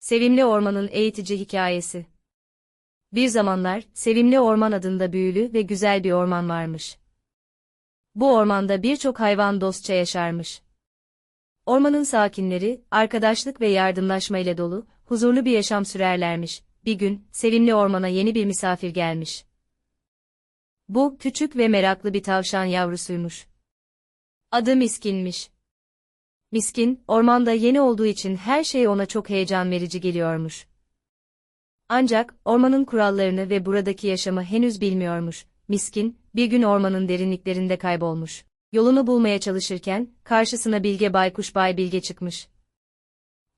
Sevimli Orman'ın eğitici hikayesi. Bir zamanlar, Sevimli Orman adında büyülü ve güzel bir orman varmış. Bu ormanda birçok hayvan dostça yaşarmış. Ormanın sakinleri, arkadaşlık ve yardımlaşma ile dolu, huzurlu bir yaşam sürerlermiş. Bir gün, Sevimli Orman'a yeni bir misafir gelmiş. Bu, küçük ve meraklı bir tavşan yavrusuymuş. Adı Miskin'miş. Miskin, ormanda yeni olduğu için her şey ona çok heyecan verici geliyormuş. Ancak, ormanın kurallarını ve buradaki yaşamı henüz bilmiyormuş. Miskin, bir gün ormanın derinliklerinde kaybolmuş. Yolunu bulmaya çalışırken, karşısına Bilge Baykuş Bay Bilge çıkmış.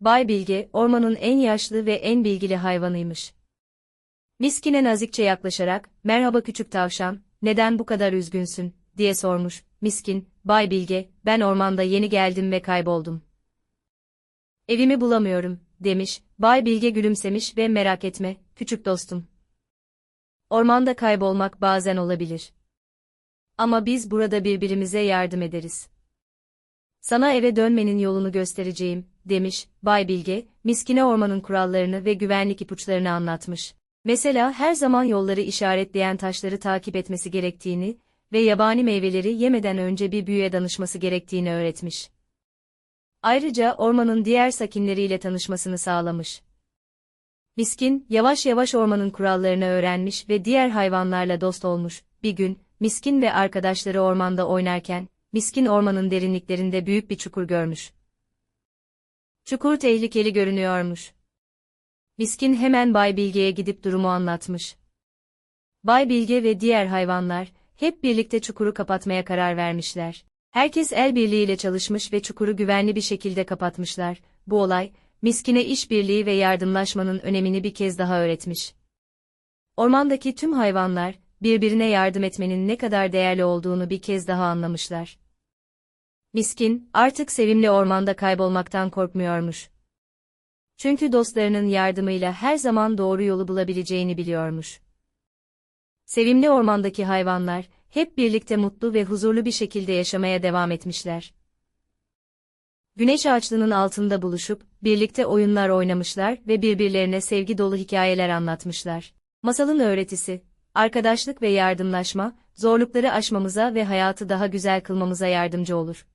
Bay Bilge, ormanın en yaşlı ve en bilgili hayvanıymış. Miskin'e nazikçe yaklaşarak, "Merhaba küçük tavşan, neden bu kadar üzgünsün?" diye sormuş. Miskin, "Bay Bilge, ben ormanda yeni geldim ve kayboldum. Evimi bulamıyorum," demiş. Bay Bilge gülümsemiş ve "Merak etme, küçük dostum. Ormanda kaybolmak bazen olabilir. Ama biz burada birbirimize yardım ederiz. Sana eve dönmenin yolunu göstereceğim," demiş. Bay Bilge, Miskin'e ormanın kurallarını ve güvenlik ipuçlarını anlatmış. Mesela her zaman yolları işaretleyen taşları takip etmesi gerektiğini ve yabani meyveleri yemeden önce bir büyüye danışması gerektiğini öğretmiş. Ayrıca ormanın diğer sakinleriyle tanışmasını sağlamış. Miskin, yavaş yavaş ormanın kurallarını öğrenmiş ve diğer hayvanlarla dost olmuş. Bir gün, Miskin ve arkadaşları ormanda oynarken, Miskin ormanın derinliklerinde büyük bir çukur görmüş. Çukur tehlikeli görünüyormuş. Miskin hemen Bay Bilge'ye gidip durumu anlatmış. Bay Bilge ve diğer hayvanlar, hep birlikte çukuru kapatmaya karar vermişler. Herkes el birliğiyle çalışmış ve çukuru güvenli bir şekilde kapatmışlar. Bu olay, Miskin'e işbirliği ve yardımlaşmanın önemini bir kez daha öğretmiş. Ormandaki tüm hayvanlar, birbirine yardım etmenin ne kadar değerli olduğunu bir kez daha anlamışlar. Miskin, artık Sevimli Orman'da kaybolmaktan korkmuyormuş. Çünkü dostlarının yardımıyla her zaman doğru yolu bulabileceğini biliyormuş. Sevimli Orman'daki hayvanlar, hep birlikte mutlu ve huzurlu bir şekilde yaşamaya devam etmişler. Güneş ağaçlığının altında buluşup, birlikte oyunlar oynamışlar ve birbirlerine sevgi dolu hikayeler anlatmışlar. Masalın öğretisi, arkadaşlık ve yardımlaşma, zorlukları aşmamıza ve hayatı daha güzel kılmamıza yardımcı olur.